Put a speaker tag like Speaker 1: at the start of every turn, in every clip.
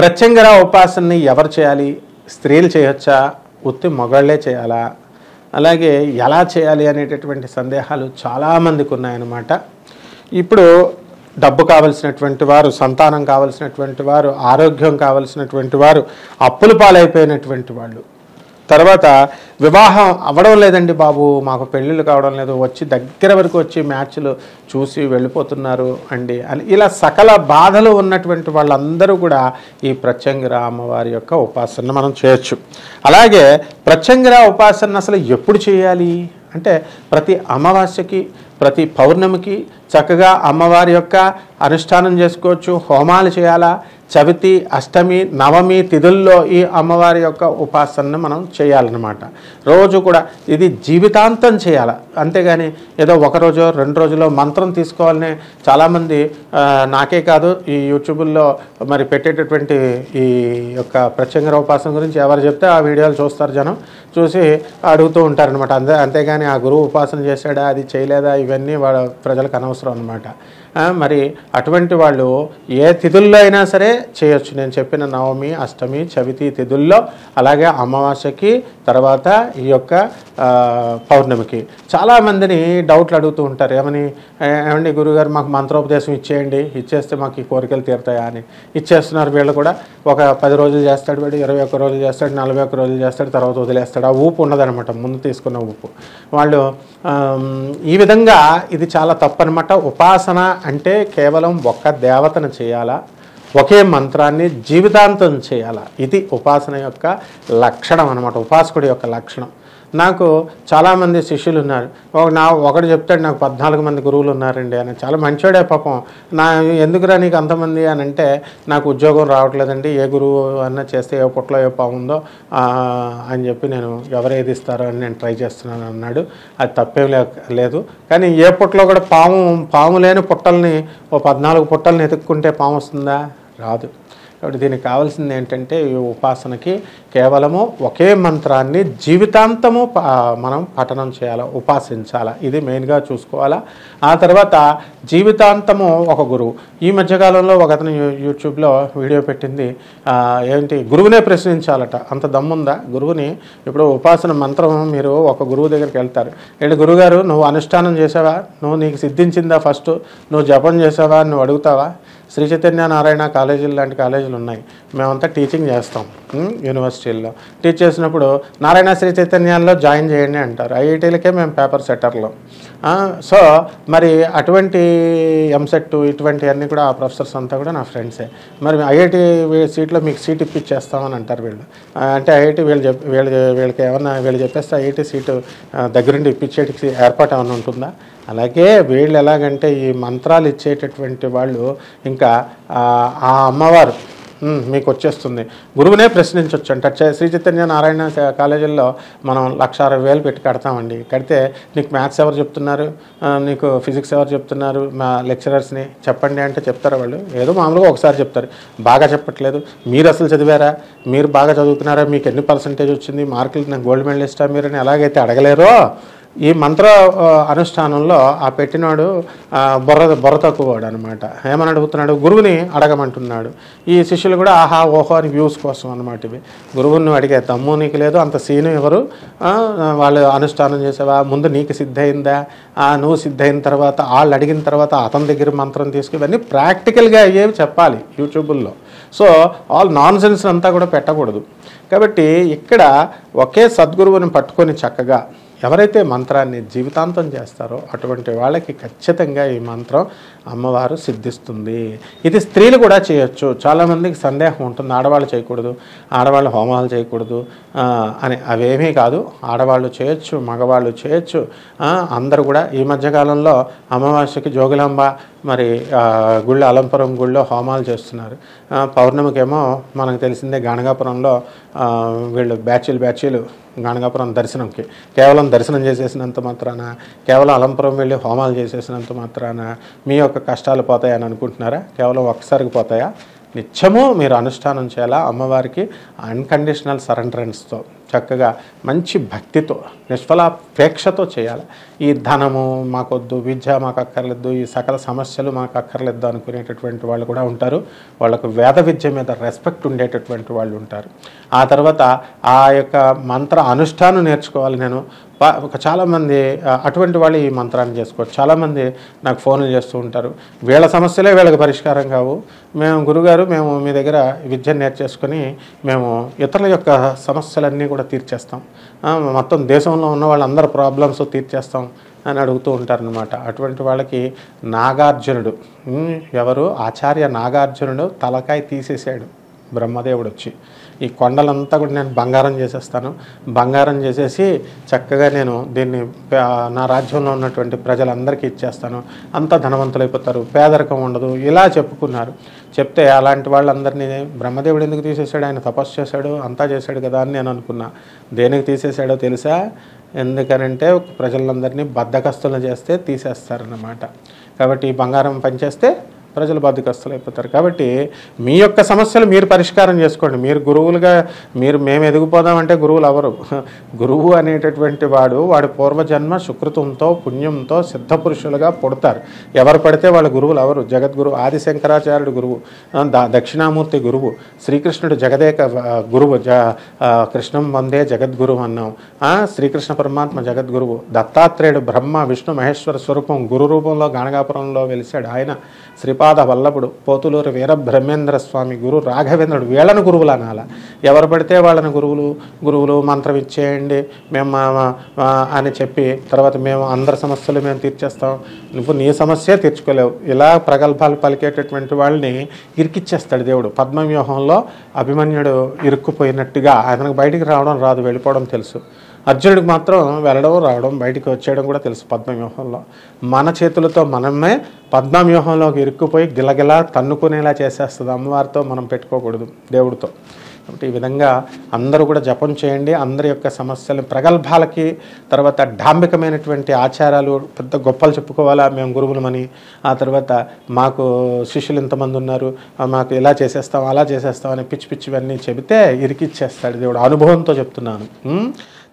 Speaker 1: ప్రత్యంగిర ఉపాసనని ఎవరు చేయాలి? స్త్రీలు చేయొచ్చా? ఉత్తి మగవాళ్ళే చేయాలా? అలాగే ఎలా చేయాలి అనేటటువంటి సందేహాలు చాలామందికి ఉన్నాయన్నమాట. ఇప్పుడు డబ్బు కావలసినటువంటి వారు, సంతానం కావలసినటువంటి వారు, ఆరోగ్యం కావలసినటువంటి వారు, అప్పుల పాలైపోయినటువంటి వాళ్ళు, తర్వాత వివాహం అవ్వడం లేదండి బాబు, మాకు పెళ్ళిళ్ళు కావడం లేదు, వచ్చి దగ్గర వరకు వచ్చి మ్యాచ్లు చూసి వెళ్ళిపోతున్నారు అండి అని, ఇలా సకల బాధలు ఉన్నటువంటి వాళ్ళందరూ కూడా ఈ ప్రత్యంగిర అమ్మవారి యొక్క ఉపాసన మనం చేయొచ్చు. అలాగే ప్రత్యంగిర ఉపాసన అసలు ఎప్పుడు చేయాలి అంటే, ప్రతి అమావాస్యకి, ప్రతి పౌర్ణమికి చక్కగా అమ్మవారి యొక్క అనుష్ఠానం చేసుకోవచ్చు. హోమాలు చేయాలా? చవితి, అష్టమి, నవమి తిథుల్లో ఈ అమ్మవారి యొక్క ఉపాసనను మనం చేయాలన్నమాట. రోజు కూడా ఇది జీవితాంతం చేయాలి. అంతేగాని ఏదో ఒక రోజు 2 రోజుల్లో మంత్రం తీసుకోవాలని చాలామంది, నాకే కాదు ఈ యూట్యూబుల్లో మరి పెట్టేటటువంటి ఈ యొక్క ప్రత్యంగిర ఉపాసన గురించి ఎవరు చెప్తే ఆ వీడియోలు చూస్తారు జనం, చూసి అడుగుతూ ఉంటారనమాట. అంతేగాని ఆ గురువు ఉపాసన చేశాడా, అది చేయలేదా, ఇవన్నీ వాళ్ళ ప్రజలకు అనవసరం అనమాట. మరి అటువంటి వాళ్ళు ఏ తిథుల్లో అయినా సరే చేయొచ్చు. నేను చెప్పిన నవమి, అష్టమి, చవితి తిథుల్లో, అలాగే అమావాస్యకి, తర్వాత ఈ యొక్క పౌర్ణమికి. చాలామందిని డౌట్లు అడుగుతూ ఉంటారు, ఏమండి గురుగారు మాకు మంత్రోపదేశం ఇచ్చేయండి, ఇచ్చేస్తే మాకు ఈ కోరికలు తీరుతాయా అని. ఇచ్చేస్తున్నారు. వీళ్ళు కూడా ఒక 10 రోజులు చేస్తాడు, వీడు 21 రోజులు చేస్తాడు, 41 రోజులు చేస్తాడు, తర్వాత వదిలేస్తాడు. ఆ ఊపు ఉన్నదనమాట, ముందు తీసుకున్న ఊపు. వాళ్ళు ఈ విధంగా ఇది చాలా తప్పనమాట. ఉపాసన అంటే కేవలం ఒక్క దేవతను చేయాలా, ఒకే మంత్రాన్ని జీవితాంతం చేయాలా, ఇది ఉపాసన యొక్క లక్షణం అనమాట, ఉపాసకుడి యొక్క లక్షణం. నాకు చాలామంది శిష్యులు ఉన్నారు. ఒకడు చెప్తాడు, నాకు 14 మంది గురువులు ఉన్నారండి అని. చాలా మంచోడే పాపం. ఎందుకురా నీకు అంతమంది అని అంటే, నాకు ఉద్యోగం రావట్లేదండి, ఏ గురువు అన్నా చేస్తే ఏ పుట్టలో ఏ పాము ఉందో అని చెప్పి నేను ఎవరు ఏది ఇస్తారో అని నేను ట్రై చేస్తున్నాను అన్నాడు. అది తప్పేం లేదు. కానీ ఏ పుట్టలో కూడా పాము లేని పుట్టల్ని, ఓ 14 పుట్టల్ని ఎతుక్కుంటే పాము వస్తుందా? రాదు. కాబట్టి దీనికి కావాల్సింది ఏంటంటే, ఈ ఉపాసనకి కేవలము ఒకే మంత్రాన్ని జీవితాంతము మనం పఠనం చేయాలి, ఉపాసించాలి. ఇది మెయిన్గా చూసుకోవాలా. ఆ తర్వాత జీవితాంతము ఒక గురువు. ఈ మధ్యకాలంలో ఒక అతను యూట్యూబ్లో వీడియో పెట్టింది, ఏంటి గురువునే ప్రశ్నించాలట. అంత దమ్ముందా గురువుని? ఇప్పుడు ఉపాసన మంత్రం మీరు ఒక గురువు దగ్గరికి వెళ్తారు, ఏంటి గురుగారు నువ్వు అనుష్ఠానం చేసావా, నీకు సిద్ధించిందా, ఫస్ట్ నువ్వు జపం చేసావా అని నువ్వు అడుగుతావా? శ్రీ చైతన్య నారాయణ కాలేజీలు లాంటి కాలేజీలు ఉన్నాయి, మేమంతా టీచింగ్ చేస్తాం యూనివర్సిటీల్లో. టీచ్ చేసినప్పుడు నారాయణ శ్రీ చైతన్యాల్లో జాయిన్ చేయండి అంటారు. ఐఐటీలకే మేము పేపర్ సెట్టర్లో. సో మరి అటువంటి ఎంసెట్ ఇటువంటివన్నీ కూడా ఆ ప్రొఫెసర్స్ అంతా కూడా నా ఫ్రెండ్సే. మరి ఐఐటీ సీట్లో మీకు సీట్ ఇప్పించేస్తామని అంటారు వీళ్ళు. అంటే ఐఐటీ వీళ్ళకి ఏమన్నా వీళ్ళు చెప్పేస్తే ఐఐటీ సీటు దగ్గరుండి ఇప్పించేటికి ఏర్పాటు ఏమైనా ఉంటుందా? అలాగే వీళ్ళు ఎలాగంటే ఈ మంత్రాలు ఇచ్చేటటువంటి వాళ్ళు ఇంకా ఆ అమ్మవారు మీకు వచ్చేస్తుంది, గురువునే ప్రశ్నించవచ్చు అంట. శ్రీ చైతన్య నారాయణ కాలేజీల్లో మనం 1,60,000 పెట్టి కడతామండి. కడితే నీకు మ్యాథ్స్ ఎవరు చెప్తున్నారు, నీకు ఫిజిక్స్ ఎవరు చెప్తున్నారు, మా లెక్చరర్స్ని చెప్పండి అంటే చెప్తారా వాళ్ళు? ఏదో మామూలుగా ఒకసారి చెప్తారు, బాగా చెప్పట్లేదు. మీరు అసలు చదివారా, మీరు బాగా చదువుతున్నారా, మీకు ఎన్ని పర్సెంటేజ్ వచ్చింది, మార్కులు నాకు గోల్డ్ మెడలిస్టా మీరని ఎలాగైతే అడగలేరో, ఈ మంత్ర అనుష్ఠానంలో ఆ పెట్టినాడు బొర్ర తక్కువవాడు అనమాట. ఏమని అడుగుతున్నాడు? గురువుని అడగమంటున్నాడు. ఈ శిష్యులు కూడా ఆహా ఓహో అని వ్యూస్ కోసం అనమాట. ఇవి గురువుని అడిగే దమ్ము నీకు లేదు, అంత సీను ఎవరు, వాళ్ళు అనుష్ఠానం చేసావా, ముందు నీకు సిద్ధయిందా, నువ్వు సిద్ధయిన తర్వాత వాళ్ళు అడిగిన తర్వాత అతని దగ్గర మంత్రం తీసుకు, ఇవన్నీ ప్రాక్టికల్గా అయ్యేవి చెప్పాలి యూట్యూబుల్లో. సో ఆల్ నాన్ సెన్స్ అంతా కూడా పెట్టకూడదు. కాబట్టి ఇక్కడ ఒకే సద్గురువుని పట్టుకొని చక్కగా ఎవరైతే మంత్రాన్ని జీవితాంతం చేస్తారో అటువంటి వాళ్ళకి ఖచ్చితంగా ఈ మంత్రం అమ్మవారు సిద్ధిస్తుంది. ఇది స్త్రీలు కూడా చేయొచ్చు. చాలామందికి సందేహం ఉంటుంది, ఆడవాళ్ళు చేయకూడదు, ఆడవాళ్ళు హోమాలు చేయకూడదు అని. అవేమీ కాదు, ఆడవాళ్ళు చేయొచ్చు, మగవాళ్ళు చేయొచ్చు. అందరూ కూడా ఈ మధ్యకాలంలో అమావాస్యకి జోగులాంబ మరి గుళ్ళో అలంపురం గుళ్ళో హోమాలు చేస్తున్నారు. పౌర్ణమికేమో మనకు తెలిసిందే గాణగాపురంలో వీళ్ళు బ్యాచీలు గాణగాపురం దర్శనంకి కేవలం దర్శనం చేసేసినంత మాత్రాన, కేవలం అలంపురం వెళ్ళి హోమాలు చేసేసినంత మాత్రాన మీ యొక్క కష్టాలు పోతాయని అనుకుంటున్నారా? కేవలం ఒక్కసారికి పోతాయా? నిత్యము మీరు అనుష్ఠానం చేయాలా అమ్మవారికి అన్కండిషనల్ సరెండరెన్స్తో. చక్కగా మంచి భక్తితో నిష్ఫలాపేక్షతో చేయాలి. ఈ ధనము మాకొద్దు, విద్య మాకు అక్కర్లేదు, ఈ సకల సమస్యలు మాకు అక్కర్లేదు అనుకునేటటువంటి వాళ్ళు కూడా ఉంటారు. వాళ్ళకు వేద విద్య మీద రెస్పెక్ట్ ఉండేటటువంటి వాళ్ళు ఉంటారు. ఆ తర్వాత ఆ యొక్క మంత్ర అనుష్ఠానం నేర్చుకోవాలి. నేను చాలామంది అటువంటి వాళ్ళు ఈ మంత్రాన్ని చేసుకోవచ్చు. చాలామంది నాకు ఫోన్లు చేస్తూ ఉంటారు, వీళ్ళ సమస్యలే వీళ్ళకి పరిష్కారం కావు, మేము గురుగారు మేము మీ దగ్గర విద్యను నేర్చేసుకొని మేము ఇతరుల యొక్క సమస్యలన్నీ కూడా తీర్చేస్తాం, మొత్తం దేశంలో ఉన్న వాళ్ళందరి ప్రాబ్లమ్స్ తీర్చేస్తాం అని అడుగుతూ ఉంటారనమాట. అటువంటి వాళ్ళకి నాగార్జునుడు, ఎవరు ఆచార్య నాగార్జునుడు తలకాయ తీసేసాడు బ్రహ్మదేవుడు వచ్చి. ఈ కొండలంతా కూడా నేను బంగారం చేసేస్తాను, బంగారం చేసేసి చక్కగా నేను దీన్ని నా రాజ్యంలో ఉన్నటువంటి ప్రజలందరికీ ఇచ్చేస్తాను, అంతా ధనవంతులైపోతారు, పేదరికం ఉండదు, ఇలా చెప్పుకున్నారు. చెప్తే అలాంటి వాళ్ళందరినీ బ్రహ్మదేవుడు ఎందుకు తీసేశాడు? ఆయన తపస్సు చేశాడు, అంతా చేశాడు కదా అని నేను అనుకున్నా. దేనికి తీసేశాడో తెలుసా? ఎందుకనంటే ప్రజలందరినీ బద్ధకస్తులను చేస్తే తీసేస్తారన్నమాట. కాబట్టి బంగారం పనిచేస్తే ప్రజలు బద్ధకస్తులు అయిపోతారు. కాబట్టి మీ యొక్క సమస్యలు మీరు పరిష్కారం చేసుకోండి. మీరు గురువులుగా మేము ఎదిగిపోదామంటే గురువులు ఎవరు? గురువు అనేటటువంటి వాడు పూర్వజన్మ సుకృతంతో పుణ్యంతో సిద్ధపురుషులుగా పుడతారు. ఎవరు పడితే వాళ్ళ గురువులు ఎవరు? జగద్గురు ఆదిశంకరాచార్యుడు గురువు, దక్షిణామూర్తి గురువు, శ్రీకృష్ణుడు జగదేక గురువు, కృష్ణం వందే జగద్గురువు అన్నాం. శ్రీకృష్ణ పరమాత్మ జగద్గురువు, దత్తాత్రేయుడు బ్రహ్మ విష్ణు మహేశ్వర స్వరూపం గురు రూపంలో గాణగాపురంలో వెలిశాడు ఆయన. శ్రీపాద వల్లభుడు, పోతులూరు వీరబ్రహ్మేంద్ర స్వామి, గురు రాఘవేంద్రుడు, వీళ్ళను గురువులు అనాల. ఎవరు పడితే వాళ్ళని గురువులు మంత్రం ఇచ్చేయండి మేము అని చెప్పి తర్వాత మేము అందరి సమస్యలు మేము తీర్చేస్తాం, నువ్వు నీ సమస్య తీర్చుకోలేవు, ఇలా ప్రగల్భాలు పలికేటటువంటి వాళ్ళని ఇరికిచ్చేస్తాడు దేవుడు. పద్మవ్యూహంలో అభిమన్యుడు ఇరుక్కుపోయినట్టుగా ఆయనకు బయటికి రావడం రాదు, వెళ్ళిపోవడం తెలుసు. అర్జునుడికి మాత్రం వెళ్ళడం రావడం బయటికి వచ్చేయడం కూడా తెలుసు పద్మవ్యూహంలో. మన చేతులతో మనమే పద్మవ్యూహంలోకి ఇరుక్కుపోయి గిలగిలా తన్నుకునేలా చేసేస్తుంది. అమ్మవారితో మనం పెట్టుకోకూడదు, దేవుడితో. కాబట్టి ఈ విధంగా అందరూ కూడా జపం చేయండి. అందరి యొక్క సమస్యలు ప్రగల్భాలకి తర్వాత డాంబికమైనటువంటి ఆచారాలు పెద్ద గొప్పలు చెప్పుకోవాలా మేము గురువులమని, ఆ తర్వాత మాకు శిష్యులు ఇంతమంది ఉన్నారు, మాకు ఇలా చేసేస్తాం అలా చేసేస్తాం అని పిచ్చి పిచ్చివన్నీ చెబితే ఇరికిచ్చేస్తాడు దేవుడు. అనుభవంతో చెప్తున్నాను.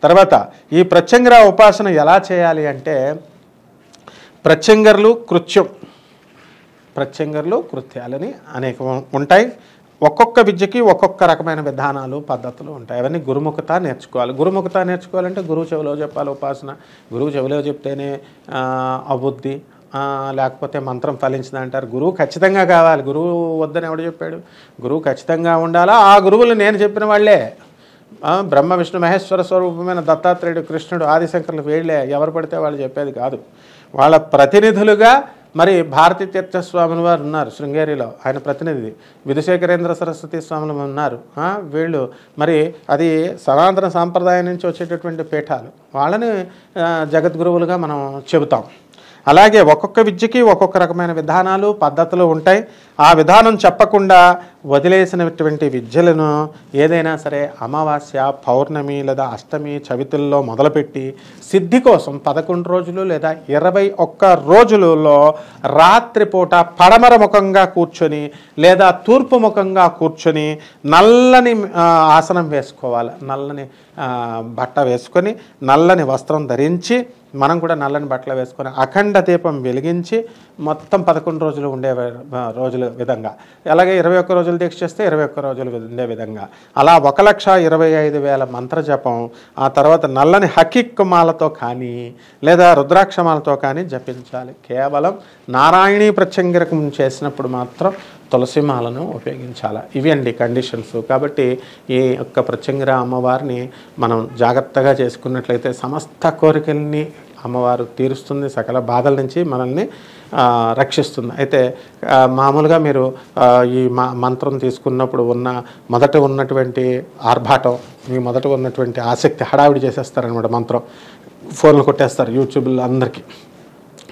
Speaker 1: తర్వాత ఈ ప్రత్యంగర ఉపాసన ఎలా చేయాలి అంటే, ప్రత్యంగర్లు కృత్యాలని అనేక ఉంటాయి. ఒక్కొక్క విద్యకి ఒక్కొక్క రకమైన విధానాలు పద్ధతులు ఉంటాయి. అవన్నీ గురుముఖత నేర్చుకోవాలి. గురుముఖత నేర్చుకోవాలంటే గురువు చెవిలో చెప్పాలి ఉపాసన. గురువు చెవిలో చెప్తేనే అబుద్ధి, లేకపోతే మంత్రం ఫలించింది అంటారు. గురువు ఖచ్చితంగా కావాలి. గురువు వద్దని ఎవడు చెప్పాడు? గురువు ఖచ్చితంగా ఉండాలా. ఆ గురువులు నేను చెప్పిన వాళ్ళే, బ్రహ్మ విష్ణు మహేశ్వర స్వరూపమైన దత్తాత్రేయుడు, కృష్ణుడు, ఆదిశంకరులు, వీళ్ళే. ఎవరు పడితే వాళ్ళు చెప్పేది కాదు. వాళ్ళ ప్రతినిధులుగా మరి భారతీ తీర్థస్వాముల వారు ఉన్నారు శృంగేరిలో, ఆయన ప్రతినిధి. విధుశేఖరేంద్ర సరస్వతి స్వాములు ఉన్నారు. వీళ్ళు మరి అది సనాతన సాంప్రదాయం నుంచి వచ్చేటటువంటి పీఠాలు, వాళ్ళని జగద్గురువులుగా మనం చెబుతాం. అలాగే ఒక్కొక్క విద్యకి ఒక్కొక్క రకమైన విధానాలు పద్ధతులు ఉంటాయి. ఆ విధానం చెప్పకుండా వదిలేసినటువంటి విద్యలను ఏదైనా సరే అమావాస్య, పౌర్ణమి లేదా అష్టమి, చవితుల్లో మొదలుపెట్టి సిద్ధి కోసం 11 రోజులు లేదా 21 రోజులలో రాత్రిపూట పడమర ముఖంగా కూర్చొని లేదా తూర్పు ముఖంగా కూర్చొని నల్లని ఆసనం వేసుకోవాలి. నల్లని బట్ట వేసుకొని నల్లని వస్త్రం ధరించి మనం కూడా నల్లని బట్టలు వేసుకొని అఖండ దీపం వెలిగించి మొత్తం 11 రోజులు ఉండే రోజుల విధంగా, అలాగే 21 రోజులు దీక్ష చేస్తే 21 రోజులు ఉండే విధంగా, అలా 1,25,000 మంత్ర జపం. ఆ తర్వాత నల్లని హకిక్కుమాలతో కానీ లేదా రుద్రాక్షమాలతో కానీ జపించాలి. కేవలం నారాయణీ ప్రత్యంగిరకం చేసినప్పుడు మాత్రం తులసిమాలను ఉపయోగించాలి. ఇవి అండి కండిషన్స్. కాబట్టి ఈ యొక్క ప్రత్యంగిర అమ్మవారిని మనం జాగ్రత్తగా చేసుకున్నట్లయితే సమస్త కోరికల్ని అమ్మవారు తీరుస్తుంది, సకల బాధల నుంచి మనల్ని రక్షిస్తుంది. అయితే మామూలుగా మీరు ఈ మంత్రం తీసుకున్నప్పుడు మొదట ఉన్నటువంటి ఆర్భాటం, మీ మొదట ఉన్నటువంటి ఆసక్తి హడావిడి చేసేస్తారనమాట. మంత్రం ఫోన్లు కొట్టేస్తారు, యూట్యూబ్లో అందరికీ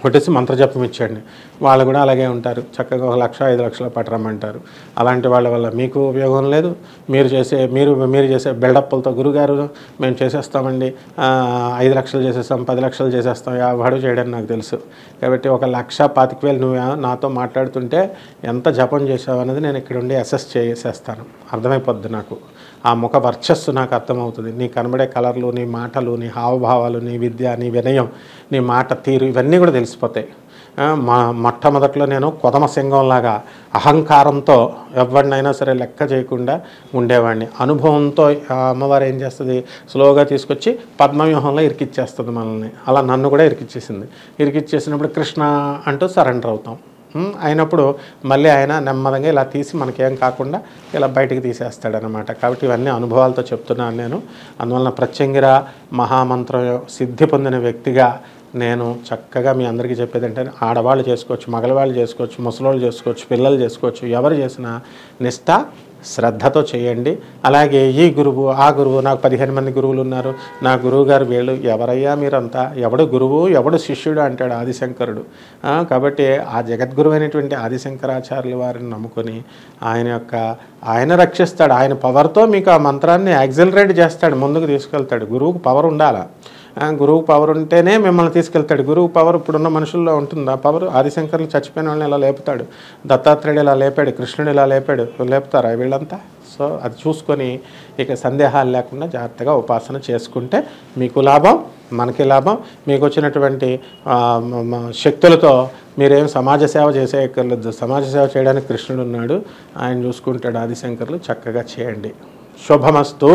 Speaker 1: కొట్టేసి మంత్రజపం ఇచ్చేయండి. వాళ్ళు కూడా అలాగే ఉంటారు, చక్కగా 1 లక్ష 5 లక్షలు పట్టరమ్మంటారు. అలాంటి వాళ్ళ వల్ల మీకు ఉపయోగం లేదు. మీరు చేసే బిల్డప్లతో గురుగారు మేము చేసేస్తామండి, 5 లక్షలు చేసేస్తాం, 10 లక్షలు చేసేస్తాం, వాడు చేయడానికి నాకు తెలుసు. కాబట్టి 1,25,000 నువ్వు నాతో మాట్లాడుతుంటే ఎంత జపం చేసావు అనేది నేను ఇక్కడ ఉండి అసెస్ చేసేస్తాను, అర్థమైపోద్ది నాకు. ఆ ముఖ వర్చస్సు నాకు అర్థమవుతుంది. నీ కనబడే కలర్లు, నీ మాటలు, నీ హావభావాలు, నీ విద్య, నీ వినయం, నీ మాట తీరు ఇవన్నీ కూడా తెలిసిపోతాయి. మొట్టమొదట్లో నేను కొదమ సింగంలాగా అహంకారంతో ఎవరినైనా సరే లెక్క చేయకుండా ఉండేవాడిని. అనుభవంతో అమ్మవారు ఏం చేస్తుంది, స్లోగా తీసుకొచ్చి పద్మవ్యూహంలో ఇరికిచ్చేస్తుంది మనల్ని. అలా నన్ను కూడా ఇరికిచ్చేసింది. ఇరికిచ్చేసినప్పుడు కృష్ణ అంటూ సరెండర్ అవుతాం. అయినప్పుడు మళ్ళీ ఆయన నెమ్మదిగా ఇలా తీసి మనకేం కాకుండా ఇలా బయటికి తీసేస్తాడనమాట. కాబట్టి ఇవన్నీ అనుభవాలతో చెప్తున్నాను నేను. అందువలన ప్రత్యంగిర మహామంత్రం సిద్ధి పొందిన వ్యక్తిగా నేను చక్కగా మీ అందరికీ చెప్పేది ఏంటంటే, ఆడవాళ్ళు చేసుకోవచ్చు, మగవాళ్ళు చేసుకోవచ్చు, ముసలోళ్ళు చేసుకోవచ్చు, పిల్లలు చేసుకోవచ్చు, ఎవరు చేసినా నిష్ఠ శ్రద్ధతో చేయండి. అలాగే ఈ గురువు ఆ గురువు, నాకు 15 మంది గురువులు ఉన్నారు, నా గురువు గారు వీళ్ళు, ఎవరయ్యా మీరంతా, ఎవడు గురువు ఎవడు శిష్యుడు అంటాడు ఆదిశంకరుడు. కాబట్టి ఆ జగద్గురు అయినటువంటి ఆదిశంకరాచార్యుల వారిని నమ్ముకొని ఆయన రక్షిస్తాడు. ఆయన పవర్తో మీకు ఆ మంత్రాన్ని యాక్సిలరేట్ చేస్తాడు, ముందుకు తీసుకెళ్తాడు. గురువుకు పవర్ ఉండాలా, గురువు పవర్ ఉంటేనే మిమ్మల్ని తీసుకెళ్తాడు. గురువు పవర్ ఇప్పుడున్న మనుషుల్లో ఉంటుందా పవర్? ఆదిశంకర్లు చచ్చిపోయిన వాళ్ళని ఇలా లేపుతాడు, దత్తాత్రేయుడు ఇలా లేపాడు, కృష్ణుడు ఇలా లేపుతారా వీళ్ళంతా? సో అది చూసుకొని ఇక సందేహాలు లేకుండా జాగ్రత్తగా ఉపాసన చేసుకుంటే మీకు లాభం, మనకి లాభం. మీకు వచ్చినటువంటి శక్తులతో మీరేం సమాజ సేవ చేసేయక్కర్లేదు. సమాజ సేవ చేయడానికి కృష్ణుడు ఉన్నాడు, ఆయన చూసుకుంటాడు. ఆదిశంకర్లు చక్కగా చేయండి. శుభమస్తు.